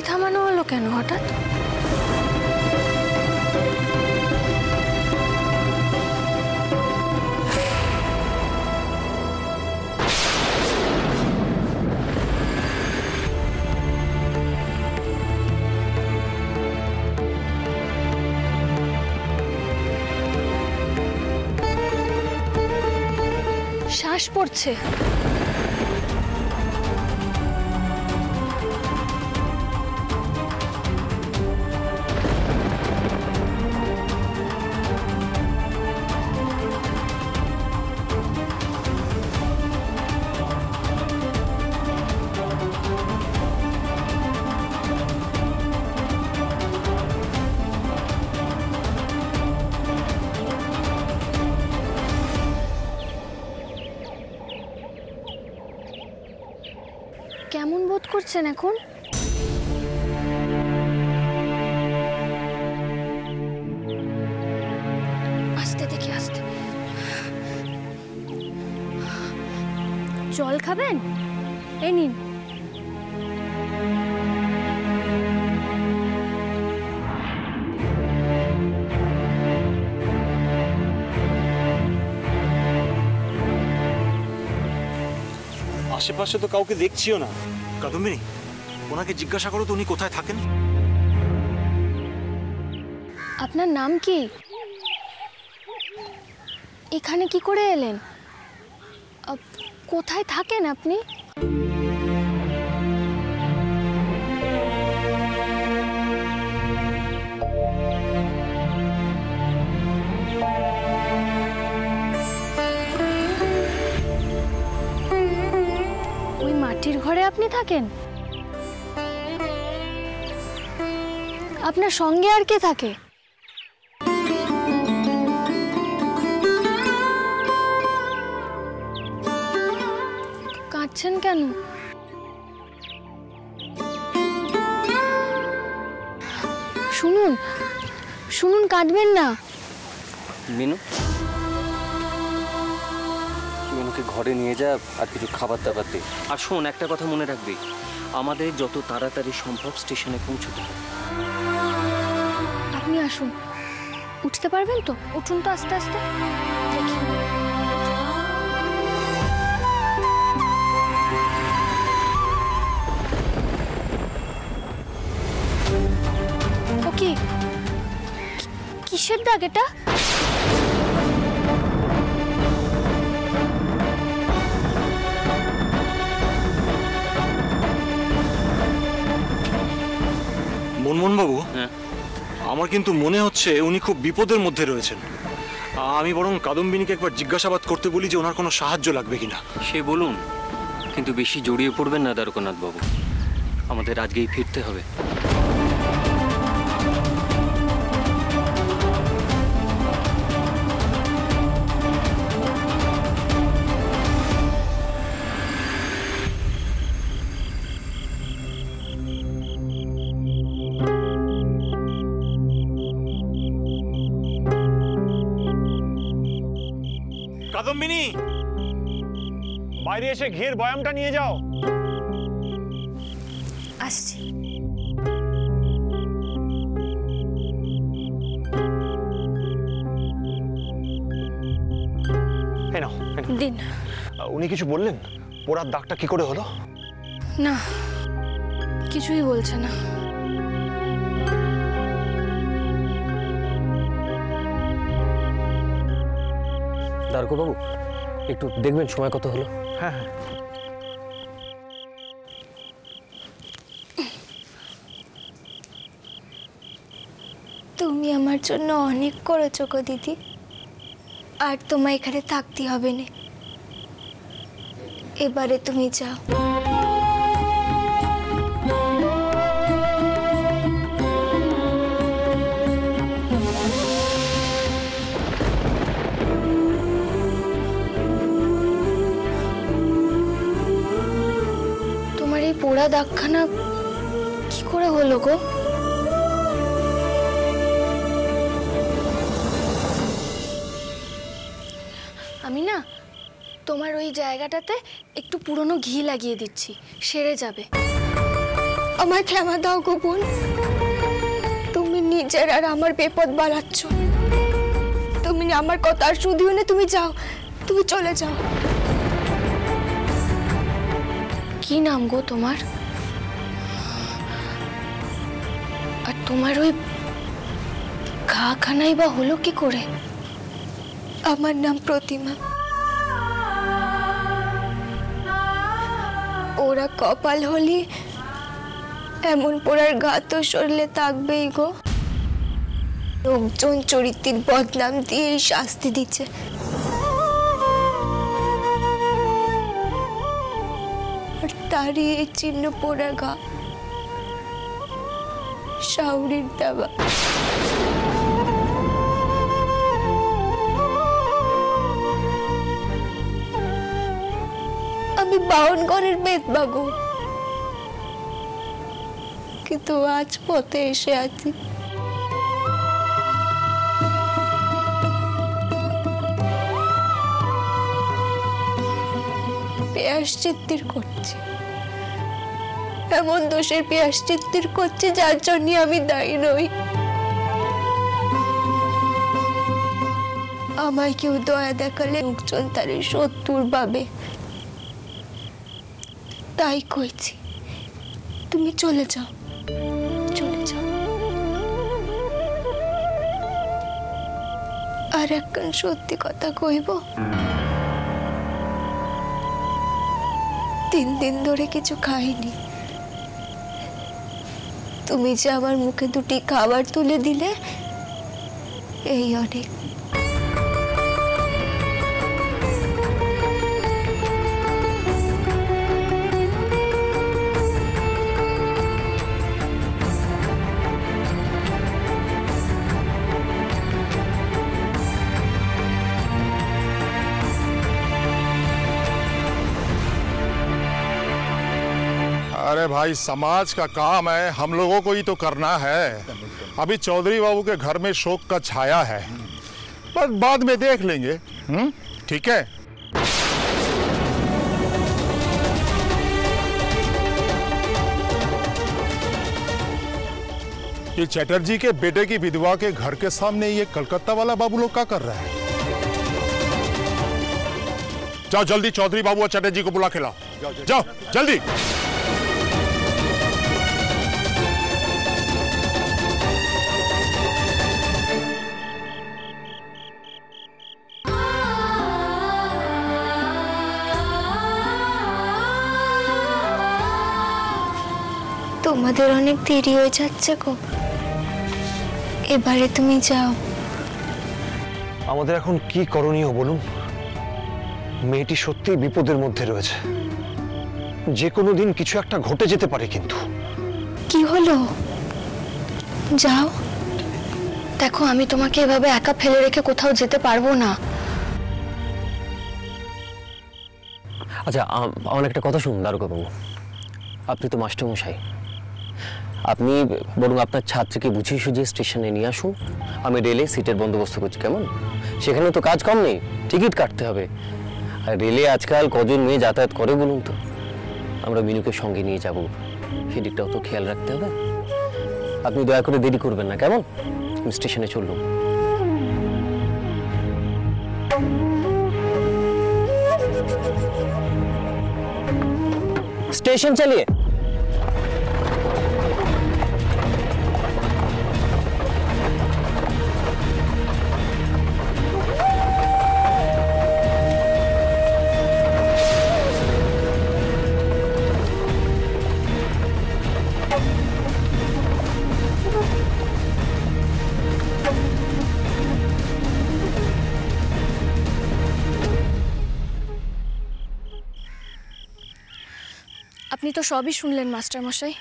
গাড়ি থামানো হলো কেন হঠাৎ? শ্বাস পড়ছে। কেমন বোধ করছেন এখন? আস্তে দেখি, আস্তে। জল খাবেন? এই নিন। আশেপাশে তো কাউকে দেখছিও না। কাদম্বিনী, ওনাকে জিজ্ঞাসা করো তো উনি কোথায় থাকেন। আপনার নাম কি? এখানে কি করে এলেন? কোথায় থাকেন আপনি? ওই মাটির ঘরে আপনি থাকেন? আপনার সঙ্গে আর কে থাকে? কাঁদছেন কেন? শুনুন শুনুন, কাঁদবেন না। মিনু, মিনুকে ঘরে নিয়ে যা, আর কিছু খাবার দাবার দে। আর শোন, একটা কথা মনে রাখবি, আমাদের যত তাড়াতাড়ি সম্ভব স্টেশনে পৌঁছতে হবে। আপনি আসুন, উঠতে পারবেন তো? উঠুন তো আস্তে আস্তে। দেখি। ও কি, কিসের দাগ এটা? মনমোহন বাবু, আমার কিন্তু মনে হচ্ছে উনি খুব বিপদের মধ্যে রয়েছেন। আমি বরং কাদম্বিনীকে একবার জিজ্ঞাসাবাদ করতে বলি যে ওনার কোনো সাহায্য লাগবে কিনা। সে বলুন, কিন্তু বেশি জড়িয়ে পড়বেন না দ্বারকানাথ বাবু, আমাদের আজকেই ফিরতে হবে। কাদম্বিনী, বাইরে এসে ঘিয়ের বয়ামটা নিয়ে যাও। আসছি। দিন। উনি কিছু বললেন? পোড়ার দাগটা কি করে হলো? না, কিছুই বলছে না। দ্বারকাবাবু, একটু দেখবেন সময় কত হলো? হ্যাঁ হ্যাঁ। তুমি আমার জন্য অনেক করেছো গো দিদি, আর তোমায় এখানে থাকতে হবে না। এবারে তুমি যাও। তোমার এই পোড়া দাগখানা কি করে হলো গো? আমি না তোমার ওই জায়গাটাতে একটু পুরনো ঘি লাগিয়ে দিচ্ছি, সেরে যাবে। আমায় ক্ষমা দাও গো বোন, তুমি নিজের আর আমার বিপদ বাড়াচ্ছ। তুমি আমার কথা আর শুধিও না, তুমি যাও, তুমি চলে যাও। কি নাম গো তোমার? আর তোমার ওই ঘাখানাই বা হলো কি করে? আমার নাম প্রতিমা। ওরা কপাল হলি এমন পোড়ার গা তো শরীরে থাকবেই গো। লোকজন চরিত্রের বদনাম দিয়ে শাস্তি দিচ্ছে। আর তারই এই চিহ্ন পোড়া গা, শাউরির দেওয়া। আমি বাউনগড়ের বেদবা গো, কিন্তু আজ পথে এসে আছি। প্রায়শ্চিত্তির করছি, এমন দোষের প্রায়শ্চিত্তির করছি যার জন্য আমি দায়ী নই। আমায় কেউ দয়া দেখালে লোকজন তার শত্রুর ভাবে, তাই কইছি তুমি চলে যাও, চলে যাও। আর একখান সত্যি কথা কইব, 3 দিন ধরে কিছু খাইনি। তুমি যে আমার মুখে 2টি খাবার তুলে দিলে, এই অনেক। अरे भाई, समाज का काम है, हम लोगों को ही तो करना है। अभी चौधरी बाबू के घर में शोक का छाया है, बस बाद में देख लेंगे। ठीक है। ये चटर्जी के बेटे की विधवा के घर के सामने ये कलकत्ता वाला बाबू लोग क्या कर रहा है? जाओ जल्दी चौधरी बाबू और चटर्जी को बुला के लाओ। जाओ जल्दी। তোমাদের অনেক দেরি হয়ে যাচ্ছে গো, এবারে তুমি যাও। আমাদের এখন কি করণীয় বলুন? মেয়েটি সত্যি বিপদের মধ্যে রয়েছে, যে কোনো দিন কিছু একটা ঘটে যেতে পারে। কিন্তু কি হলো? যাও, দেখো আমি তোমাকে এভাবে একা ফেলে রেখে কোথাও যেতে পারবো না। আচ্ছা, আমার একটা কথা শুনুন দারোগাবাবু, আপনি তো মাস্টারমশাই, আপনি বরং আপনার ছাত্রীকে বুঝিয়ে সুঝিয়ে স্টেশনে নিয়ে আসুন। আমি রেলে সিটের বন্দোবস্ত করছি, কেমন? সেখানে তো কাজ কম নেই, টিকিট কাটতে হবে। আর রেলে আজকাল কজন মেয়ে যাতায়াত করে বলুন তো? আমরা মিনুকে সঙ্গে নিয়ে যাব, সেদিকটাও তো খেয়াল রাখতে হবে। আপনি দয়া করে দেরি করবেন না, কেমন? আমি স্টেশনে চললুম। स्टेशन चलिए। আপনি তো সবই শুনলেন মাস্টার মশাই।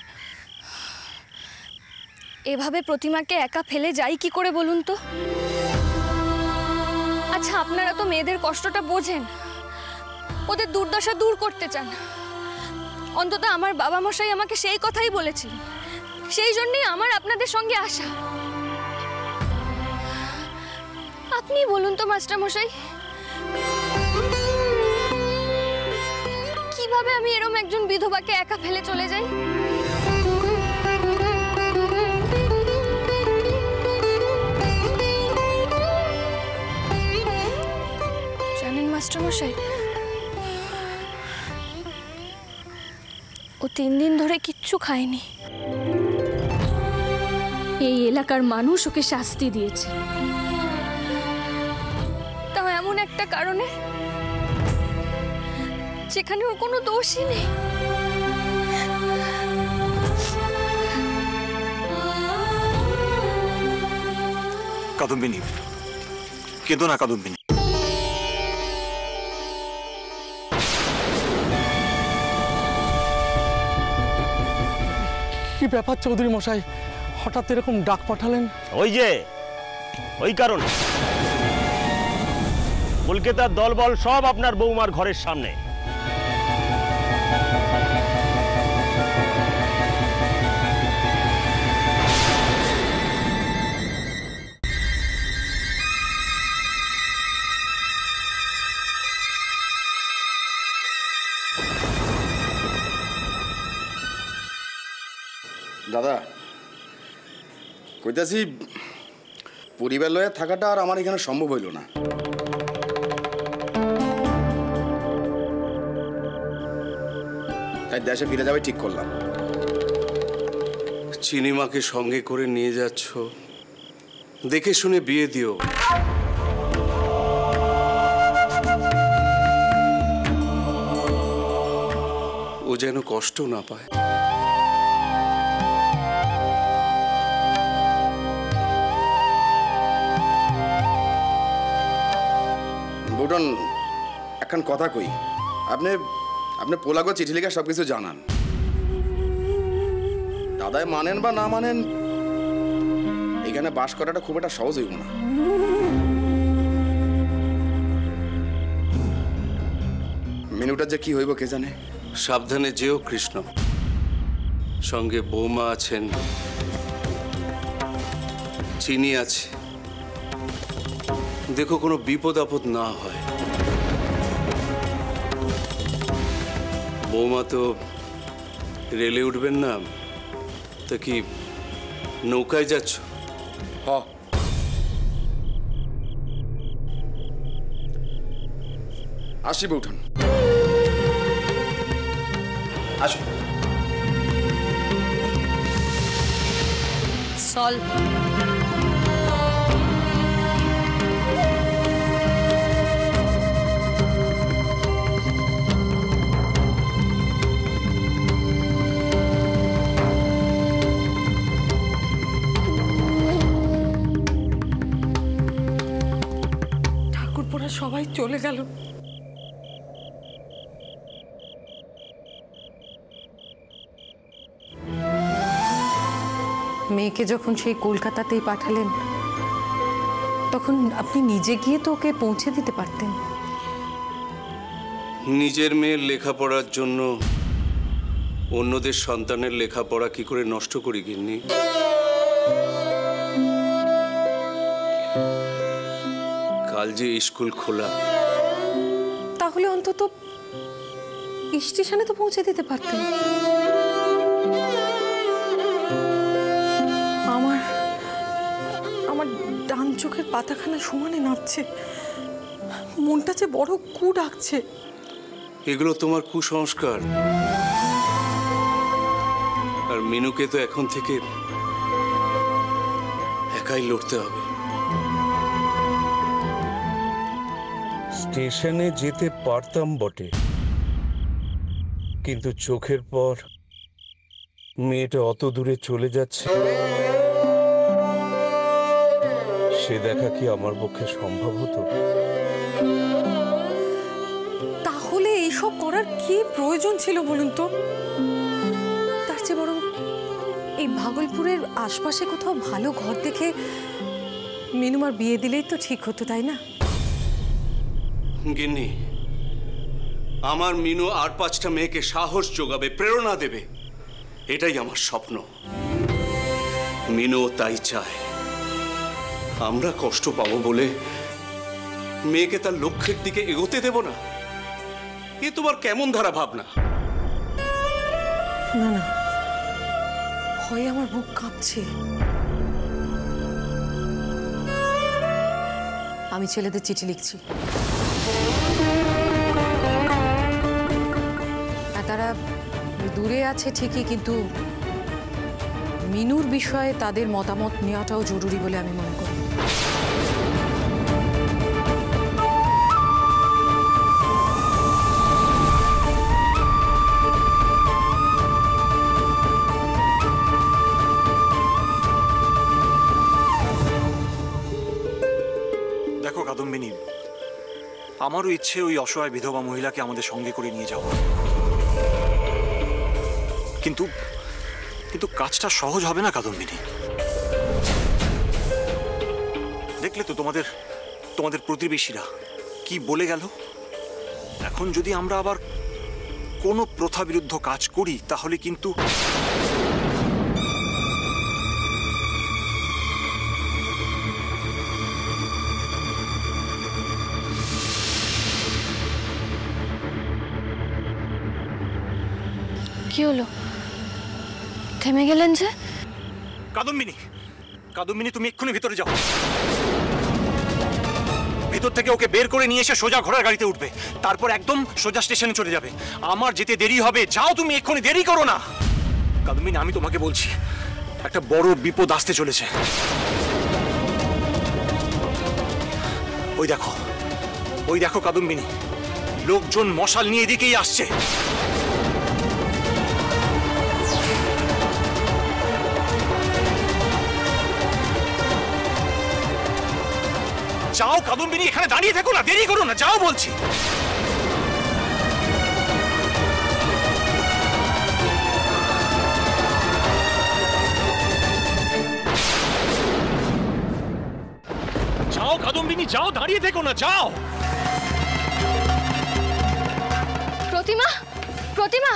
এভাবে প্রতিমাকে একা ফেলে যাই কি করে বলুন তো? আচ্ছা, আপনারা তো মেয়েদের কষ্টটা বোঝেন, ওদের দুর্দশা দূর করতে চান। অন্তত আমার বাবা মশাই আমাকে সেই কথাই বলেছিলেন, সেই জন্যই আমার আপনাদের সঙ্গে আসা। আপনি বলুন তো মাস্টার মশাই, কিভাবে আমি এরকম একজন বিধবাকে একা ফেলে চলে যাই? মশাই, ও 3 দিন ধরে কিচ্ছু খায়নি। এই এলাকার মানুষ ওকে শাস্তি দিয়েছে, তাও এমন একটা কারণে যেখানে ওর কোনো দোষই নেই। কাদম্বিনী, কেঁদো না কাদম্বিনী। কি ব্যাপার চৌধুরী মশাই, হঠাৎ এরকম ডাক পাঠালেন? ওই যে ওই কারণে কলকাতার দলবল সব আপনার বৌমার ঘরের সামনে। দাদা কইতাছি, পরিবার লয়ে থাকাটা আর আমার এখানে সম্ভব হইল না। তাই দেশে ফিরে যাবে ঠিক করলাম। চিনিমাকে সঙ্গে করে নিয়ে যাচ্ছ, দেখে শুনে বিয়ে দিও। ও যেন কষ্ট না পায়। বুটন, এখন কথা কই, আপনি আপনি পোলাগো চিঠি লিখে সবকিছু জানান। দাদাই মানেন বা না মানেন, এখানে বাস করাটা খুব একটা সহজ হইব না। মিনুটার যে কি হইব কে জানে। সাবধানে যেও কৃষ্ণ, সঙ্গে বৌমা আছেন, চিনি আছে, দেখো কোনো বিপদ আপদ না হয়। বৌমা তো রেলে উঠবেন না, তা কি নৌকায় যাচ্ছ? হ, আসি বউঠান, আসো। চল। ঠাকুরপোরা সবাই চলে গেল। মেয়েকে যখন সেই কলকাতাতেই পাঠালেন, তখন আপনি নিজে গিয়ে তো ওকে পৌঁছে দিতে পারতেন। নিজের মেয়ের লেখাপড়ার জন্য অন্যদের সন্তানের লেখাপড়া কি করে নষ্ট করি গিন্নি? কাল যে স্কুল খোলা, তাহলে অন্তত স্টেশনে তো পৌঁছে দিতে পারতেন। আমার আমার ডান চোখের পাতাখানা সমানে নাড়ছে, মনটা যে বড় কু ডাকছে। এগুলো তোমার কুসংস্কার। আর মিনুকে তো এখন থেকে একাই লড়তে হবে। স্টেশনে যেতে পারতাম বটে, কিন্তু চোখের পর মেয়েটা অত দূরে চলে যাচ্ছে, সে দেখা কি আমার পক্ষে সম্ভব হতো? তাহলে এইসব করার কি প্রয়োজন ছিল বলুন তো? তার চেয়ে বরং এই ভাগলপুরের আশপাশে কোথাও ভালো ঘর দেখে মিনুমার বিয়ে দিলেই তো ঠিক হতো, তাই না? গিন্নি, আমার মিনু আর 5টা মেয়েকে সাহস যোগাবে, প্রেরণা দেবে, এটাই আমার স্বপ্ন। মিনু তাই চায়। আমরা কষ্ট পাবো বলে মেয়েকে তার লক্ষ্যের দিকে এগোতে দেব না? এ তোমার কেমন ধারা ভাবনা? না না, ভয়ে আমার বুক কাঁপছে। আমি ছেলেদের চিঠি লিখছি। দূরে আছে ঠিকই, কিন্তু মিনুর বিষয়ে তাদের মতামত নেওয়াটাও জরুরি বলে আমি মনে করি। দেখো কাদম্বিনী, আমারও ইচ্ছে ওই অসহায় বিধবা মহিলাকে আমাদের সঙ্গে করে নিয়ে যাওয়া, কিন্তু কিন্তু কাজটা সহজ হবে না কাদম্বিনী। দেখলে তো তোমাদের তোমাদের প্রতিবেশীরা কি বলে গেল। এখন যদি আমরা আবার কোনো প্রথা বিরুদ্ধ কাজ করি তাহলে কিন্তু কি হলো, থেমে গেলেন যে? কাদম্বিনী, কাদম্বিনী তুমি এক্ষুনি ভিতরে যাও। ভিতর থেকে ওকে বের করে নিয়ে এসে সোজা ঘোড়ার গাড়িতে উঠবে, তারপর একদম সোজা স্টেশনে চলে যাবে। আমার যেতে দেরি হবে, যাও তুমি এক্ষুনি, দেরি করো না। কাদম্বিনী আমি তোমাকে বলছি, একটা বড় বিপদ আসতে চলেছে। ওই দেখো কাদম্বিনী, লোকজন মশাল নিয়ে এদিকেই আসছে। যাও কাদম্বিনী, এখানে দাঁড়িয়ে থেকো না, দেরি করো না, যাও বলছি। যাও কাদম্বিনী, যাও, দাঁড়িয়ে থেকো না, যাও। প্রতিমা, প্রতিমা,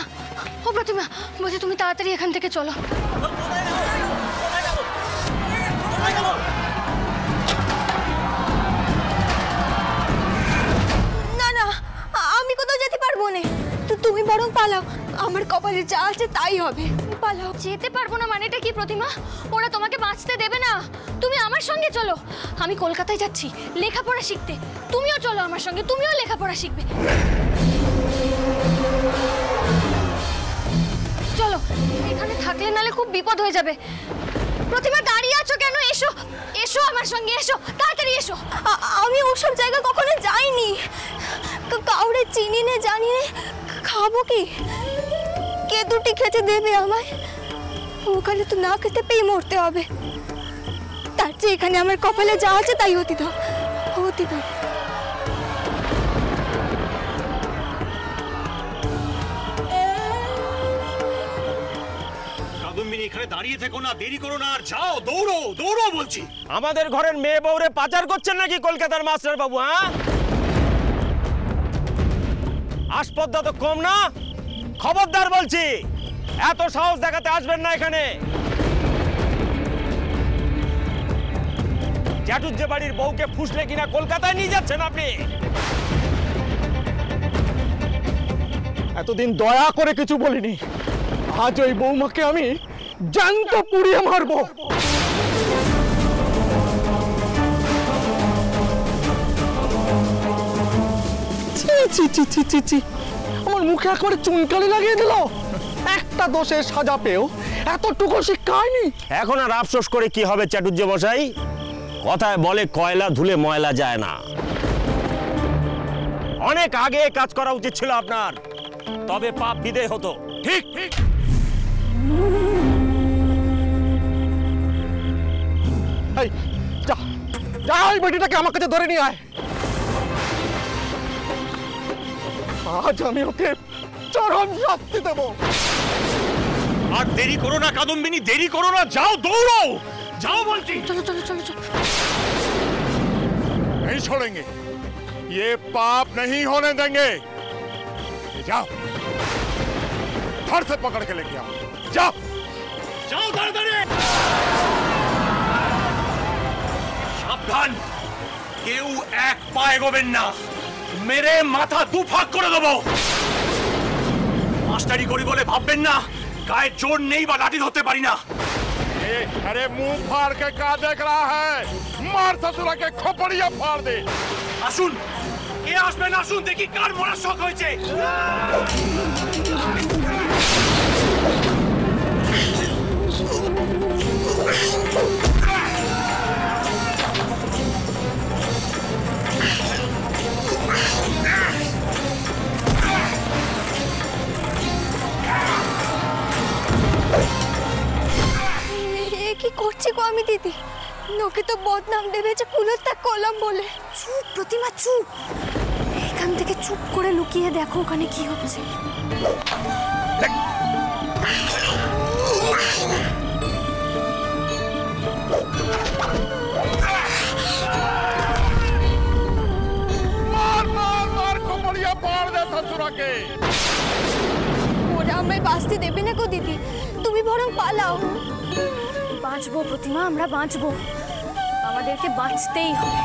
ও প্রতিমা, বলছি তুমি তাড়াতাড়ি এখান থেকে চলো। আমি কোথাও যেতে পারবো না, তো তুমি বরং পালাও, আমার কপালে যা আছে তাই হবে। পালাও। যেতে পারবো না মানেটা কি প্রতিমা? ওরা তোমাকে বাঁচতে দেবে না। তুমি আমার সঙ্গে চলো, আমি কলকাতায় যাচ্ছি লেখাপড়া শিখতে, তুমিও চলো আমার সঙ্গে, তুমিও লেখাপড়া শিখবে। চলো, এখানে থাকলে নালে খুব বিপদ হয়ে যাবে। প্রতিমা দাঁড়িয়ে আছো কেন? এসো, এসো আমার সঙ্গে, এসো, তাড়াতাড়ি এসো। আমি ওসব জায়গা কখনো যাইনি, কাউরে চিনি না, জানি না, খাবো কি? কে দুটি খেতে দেবে আমায়? ওখানে তো না খেতে পেয়ে মরতে হবে। তার চেয়ে এখানে আমার কপালে যা আছে তাই হতে দাও, হতে দাও। কাদম্বিনী এখানে দাঁড়িয়ে থেকো না, দেরি করো না, আর যাও, দৌড়ো, দৌড়ো বলছি। আমাদের ঘরের মেয়ে বউরে পাচার করছেন নাকি কলকাতার মাস্টার বাবু? হ্যাঁ, আসপদ্দা তো কম না, খবরদার বলছি, এত সাহস দেখাতে আসবেন না এখানে। জ্যাঠুজ্জে বাড়ির বউকে ফুসলে কিনা কলকাতায় নিয়ে যাচ্ছেন আপনি। এতদিন দয়া করে কিছু বলিনি, আজ ওই বৌমাকে আমি জ্যান্ত পুড়িয়ে মারবো। আমার মুখে একবারে চুনকালি লাগিয়ে দিল। একটা দোষের সাজা পেও এতটুকু শিক্ষা হয়নি। এখন আর আফসোস করে কি হবে চ্যাটুর্জে মশাই? কথায় বলে কয়লা ধুলে ময়লা যায় না। অনেক আগে কাজ করা উচিত ছিল আপনার, তবে পাপ বিদেয় হতো। ঠিক ঠিক। এই যা, যা ওই বেটিটাকে আমার কাছে ধরে নিয়ে আয়। আজ আমি ওকে চরম শাস্তি দেব। আর দেরি করো না কাদম্বিনী, দেরি করো না, যাও, দৌড়ো, যাও বলছি। চলো চলো চলো চলো। नहीं छोड़ेंगे, ये पाप नहीं होने देंगे। जाओ, धड़ से पकड़ के लेके आओ, जाओ, যাও তাড়াতাড়ি। সাবধান, কেউ এক পা এগোবেন না, মেরে মাথা দুফাক করে দেবো। মাস্টারি করি বলে ভাববেন না গায়ে জোর নেই বা লাঠি ধরতে পারি না। अरे मुंह फाड़ के क्या देख रहा है? मार ससुरा के खोपड़िया फाड़ दे। আসুন, কে আসবেন আসুন, দেখি কার মরার শখ হয়েছে। কি করছি গো আমি দিদি? নোকে তো বদনাম দেবে যে কুলত্যাগ করলাম বলে। চুপ প্রতিমা, চুপ। এখান থেকে চুপ করে লুকিয়ে দেখো ওখানে কি হচ্ছে। मार मार मार खोपड़िया पाड़ दे ससुरा के। ওরা আমায় বাঁচতে দেবে না গো দিদি, তুমি বরং পালাও। বাঁচবো প্রতিমা, আমরা বাঁচবো, আমাদেরকে বাঁচতেই হবে।